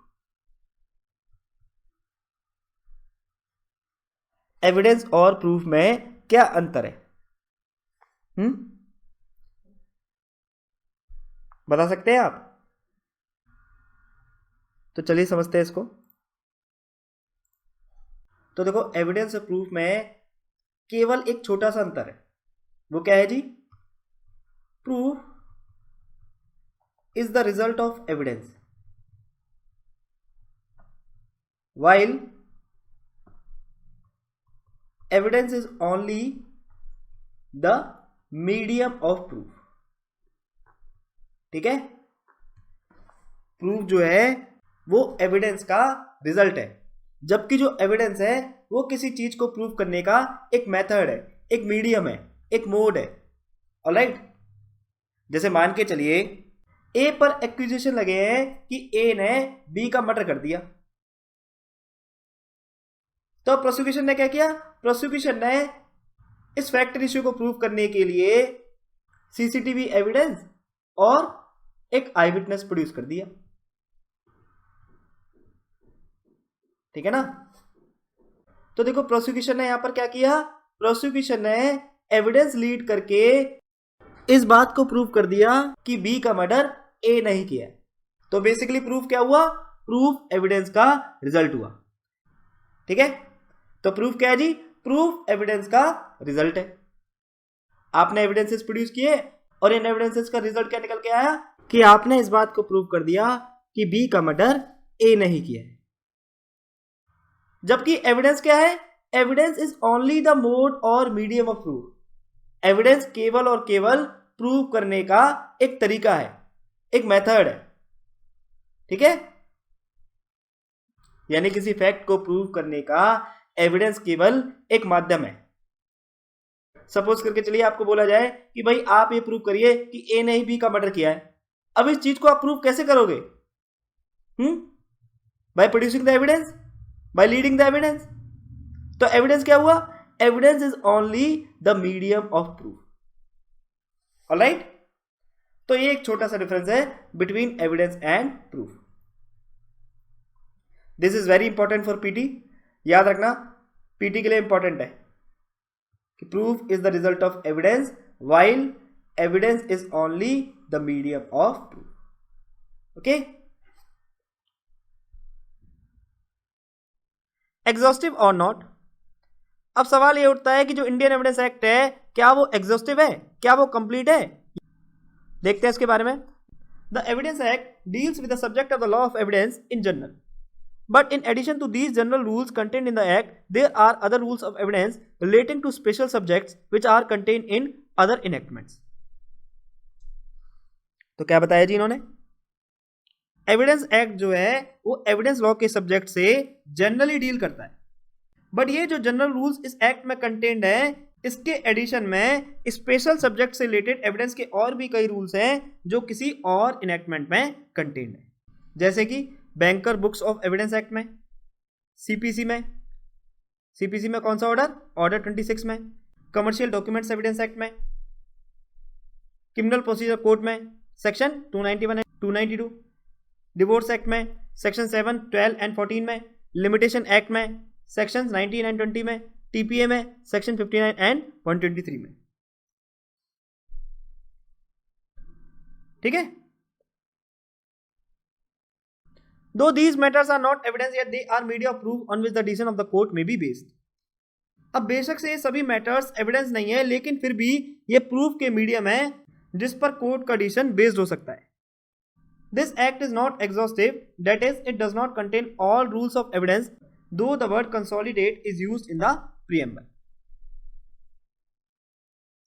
Evidence और प्रूफ में क्या अंतर है? बता सकते हैं आप? तो चलिए समझते हैं इसको। तो देखो, एविडेंस और प्रूफ में केवल एक छोटा सा अंतर है। वो क्या है जी? Proof is the result of evidence, while evidence is only the medium of proof। ठीक है, प्रूफ जो है वो एविडेंस का रिजल्ट है, जबकि जो एविडेंस है वो किसी चीज को प्रूव करने का एक मेथड है, एक मीडियम है, एक मोड है। ऑलराइट, जैसे मान के चलिए ए पर एक्यूजेशन लगे हैं कि ए ने बी का मर्डर कर दिया, तो प्रोसिक्यूशन ने क्या किया? प्रोसिक्यूशन ने इस फैक्ट इश्यू को प्रूव करने के लिए सीसीटीवी एविडेंस और एक आई विटनेस प्रोड्यूस कर दिया। ठीक है ना? तो देखो, प्रोसिक्यूशन ने यहां पर क्या किया? प्रोसिक्यूशन ने एविडेंस लीड करके इस बात को प्रूव कर दिया कि बी का मर्डर ए नहीं किया। तो बेसिकली प्रूफ क्या हुआ? प्रूफ एविडेंस का रिजल्ट हुआ। ठीक है, तो प्रूफ क्या है जी? प्रूफ एविडेंस का रिजल्ट है। आपने एविडेंसेस प्रोड्यूस किए और इन एविडेंसेस का रिजल्ट क्या निकल के आया कि आपने इस बात को प्रूव कर दिया कि बी का मर्डर ए नहीं किया है। जबकि एविडेंस क्या है? Evidence is only the mode और मीडियम ऑफ प्रूफ। एविडेंस केवल और केवल प्रूव करने का एक तरीका है, एक मेथड है। ठीक है, यानी किसी फैक्ट को प्रूव करने का एविडेंस केवल एक माध्यम है। सपोज करके चलिए आपको बोला जाए कि भाई आप ये प्रूव करिए कि ए ने ही बी का मर्डर किया है। अब इस चीज को आप प्रूव कैसे करोगे? By producing the evidence, bye leading the evidence. तो एविडेंस क्या हुआ? Evidence is only the medium of proof. Alright, तो ये एक छोटा सा डिफरेंस है between evidence and proof. This is very important for PT. याद रखना, पीटी के लिए इंपॉर्टेंट है कि proof is the result of evidence while evidence is only the medium of proof. Okay, exhaustive और नॉट। अब सवाल ये उठता है कि जो इंडियन एविडेंस एक्ट है, क्या वो एग्जॉस्टिव है? क्या वो कंप्लीट है? देखते हैं इसके बारे में। The evidence act deals with the subject of the law of evidence in general, but in addition to these general rules contained in the act, there are other rules of evidence relating to special subjects which are contained in other enactments। तो क्या बताया जी इन्होंने? Evidence act जो है वो evidence law के subject से generally deal करता है, बट ये जो जनरल रूल्स इस एक्ट में कंटेन्ड है, इसके एडिशन में स्पेशल सब्जेक्ट से रिलेटेड एविडेंस के और भी कई रूल्स हैं जो किसी और इनेक्टमेंट में कंटेन्ड है। जैसे कि banker books of evidence act में, सीपीसी में कौन सा ऑर्डर? ऑर्डर 26 में, कमर्शियल डॉक्यूमेंट्स एविडेंस एक्ट में, क्रिमिनल प्रोसीजर कोड में सेक्शन 291 एंड 292, डिवोर्स एक्ट में सेक्शन 7, 12 एंड 14 में, लिमिटेशन एक्ट में सेक्शन 19 एंड 20 में, टीपीए में सेक्शन 59 एंड 123 में। ठीक है, Though these matters are not evidence, yet they are media of proof on which the decision of the court may be based। अब बेशक से ये सभी मैटर्स एविडेंस नहीं है, लेकिन फिर भी ये प्रूफ के मीडियम है जिस पर कोर्ट का डिसीजन बेस्ड हो सकता है। This act is not exhaustive, that is it does not contain all rules of evidence, though the word consolidate is used in the preamble.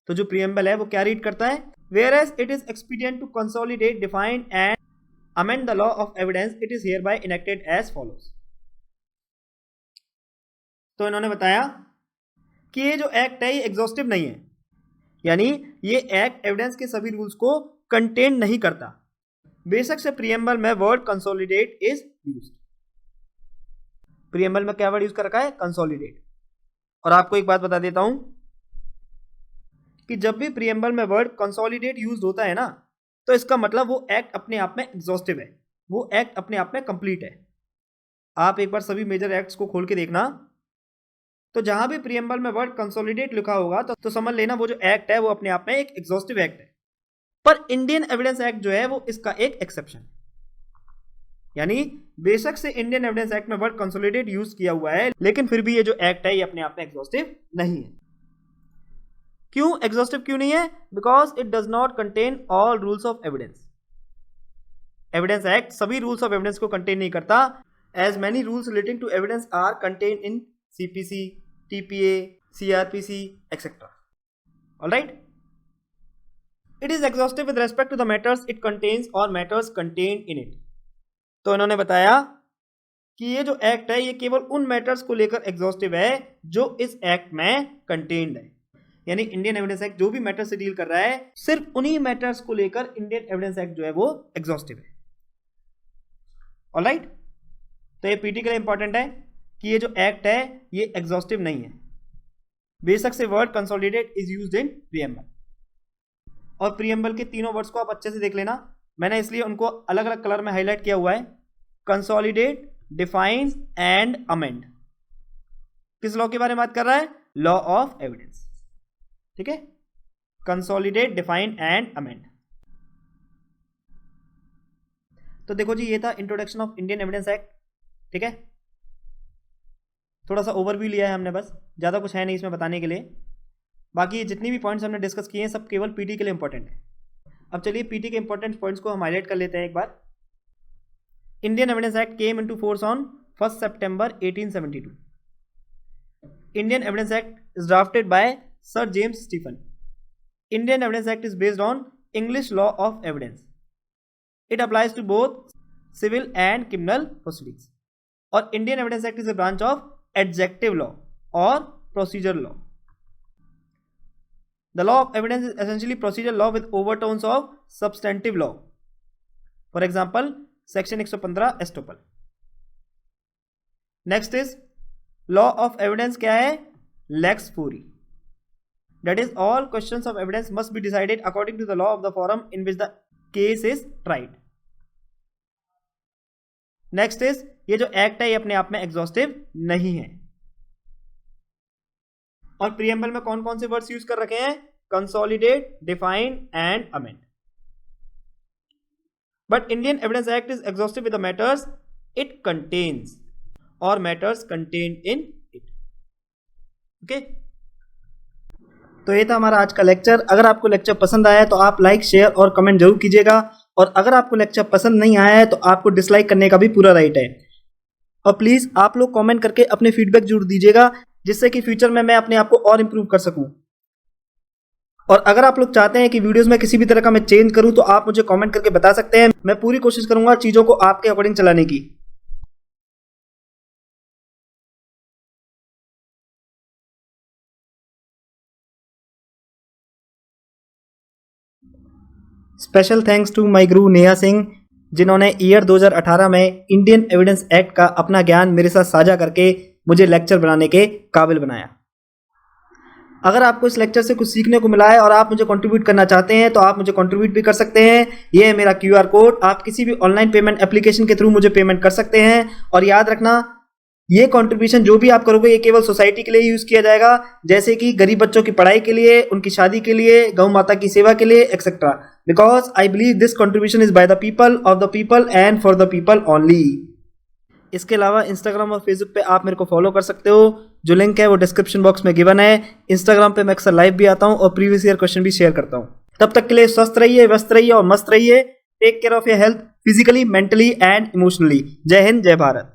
तो जो प्रीएम्बल है वो क्या रीड करता है, whereas it is expedient to consolidate, define and amend the law of evidence, it is hereby enacted as follows। तो इन्होंने बताया कि ये जो एक्ट है ये एग्जॉस्टिव नहीं है, यानी ये एक्ट एविडेंस के सभी रूल्स को कंटेन नहीं करता। बेशक से प्रीएम्बल में word consolidate is used. Preamble में क्या वर्ड यूज कर रखा है, कंसोलिडेट। और आपको एक बात बता देता हूं कि जब भी प्रीएम्बल में वर्ड कंसोलिडेट यूज होता है ना, तो इसका मतलब वो एक्ट अपने आप में एग्जॉस्टिव है, वो एक्ट अपने आप में कंप्लीट है। आप एक बार सभी मेजर एक्ट्स को खोल के देखना, तो जहां भी प्रीएम्बल में वर्ड कंसोलिडेट लिखा होगा तो समझ लेना वो जो एक्ट है वो अपने आप में एक एग्जॉस्टिव एक्ट है। पर इंडियन एविडेंस एक्ट जो है वो इसका एक एक्सेप्शन है, यानी बेशक से इंडियन एविडेंस एक्ट में वर्ड कंसोलिडेट यूज किया हुआ है, लेकिन फिर भी ये जो एक्ट है ये अपने आप में एग्जॉस्टिव नहीं है। क्यों एग्जॉस्टिव क्यों नहीं है, because it does not contain all rules of evidence. Evidence act सभी रूल्स ऑफ एविडेंस को कंटेन नहीं करता, as many rules relating to evidence are contain in CPC, TPA, CRPC, etc. Alright? It is exhaustive with respect to the matters it contains or matters contained in it. तो इन्होंने बताया कि ये जो act है ये केवल उन मैटर्स को लेकर एग्जॉस्टिव है जो इस एक्ट में कंटेन्ड है, यानी इंडियन एविडेंस एक्ट जो भी मैटर से डील कर रहा है सिर्फ उन्हीं मैटर्स को लेकर इंडियन एविडेंस एक्ट जो है वो एग्जॉस्टिव है। ऑलराइट, तो ये पीटी के लिए इंपॉर्टेंट है कि ये जो एक्ट है ये एग्जॉस्टिव नहीं है। बेशक से word consolidate is used in preamble, और प्रीएम्बल के तीनों वर्ड्स को आप अच्छे से देख लेना, मैंने इसलिए उनको अलग अलग कलर में हाईलाइट किया हुआ है। कंसोलिडेट, डिफाइन एंड अमेंड किस लॉ के बारे में बात कर रहा है, लॉ ऑफ एविडेंस। ठीक है, कंसोलिडेट, डिफाइन एंड अमेंड। तो देखो जी, ये था introduction of Indian evidence act. ठीक है, थोड़ा सा ओवरव्यू लिया है हमने, बस ज़्यादा कुछ है नहीं इसमें बताने के लिए। बाकी जितनी भी पॉइंट्स हमने डिस्कस किए हैं सब केवल पीटी के लिए इंपॉर्टेंट है। अब चलिए पीटी के इंपॉर्टेंट पॉइंट्स को हम हाईलाइट कर लेते हैं एक बार। Indian evidence act came into force on 1 सितंबर 1872। Indian evidence act is drafted by sir James Stephen. Indian evidence act is based on English law of evidence. It applies to both civil and criminal proceedings. और Indian evidence act is a branch of adjective law or procedure law. The law of evidence is essentially procedure law with overtones of substantive law. For example, section 115 estoppel. Next is law of evidence क्या है, lex fori. That is, all questions of evidence must be decided according to the law of the forum in which the case is tried. Next is, ये जो act है ये अपने आप में exhaustive नहीं है। और प्रीएम्बल में कौन कौन से वर्ड्स यूज कर रखे हैं, consolidate, define and amend. But Indian evidence act is exhaustive with the matters it contains और matters contained in it. Okay, तो ये था हमारा आज का लेक्चर। अगर आपको लेक्चर पसंद आया तो आप लाइक, शेयर और कमेंट जरूर कीजिएगा, और अगर आपको लेक्चर पसंद नहीं आया है तो आपको डिसलाइक करने का भी पूरा राइट है। और प्लीज़ आप लोग कमेंट करके अपने फीडबैक जरूर दीजिएगा, जिससे कि फ्यूचर में मैं अपने आप को और इम्प्रूव कर सकूं। और अगर आप लोग चाहते हैं कि वीडियोस में किसी भी तरह का मैं चेंज करूं तो आप मुझे कमेंट करके बता सकते हैं। मैं पूरी कोशिश करूंगा चीज़ों को आपके अकॉर्डिंग चलाने की। स्पेशल थैंक्स टू माय गुरु नेहा सिंह, जिन्होंने ईयर 2018 में इंडियन एविडेंस एक्ट का अपना ज्ञान मेरे साथ साझा करके मुझे लेक्चर बनाने के काबिल बनाया। अगर आपको इस लेक्चर से कुछ सीखने को मिला है और आप मुझे कंट्रीब्यूट करना चाहते हैं तो आप मुझे कंट्रीब्यूट भी कर सकते हैं। ये है मेरा QR कोड, आप किसी भी ऑनलाइन पेमेंट एप्लीकेशन के थ्रू मुझे पेमेंट कर सकते हैं। और याद रखना, ये कंट्रीब्यूशन जो भी आप करोगे ये केवल सोसाइटी के लिए यूज किया जाएगा, जैसे कि गरीब बच्चों की पढ़ाई के लिए, उनकी शादी के लिए, गौ माता की सेवा के लिए, etcetera. Because I believe this contribution is by the people, of the people and for the people only. इसके अलावा इंस्टाग्राम और फेसबुक पे आप मेरे को फॉलो कर सकते हो, जो लिंक है वो डिस्क्रिप्शन बॉक्स में गिवन है। इंस्टाग्राम पे मैं अक्सर लाइव भी आता हूँ और प्रीवियस ईयर क्वेश्चन भी शेयर करता हूँ। तब तक के लिए स्वस्थ रहिए, व्यस्त रहिए और मस्त रहिए। Take care of your health physically, mentally and emotionally. जय हिंद, जय भारत।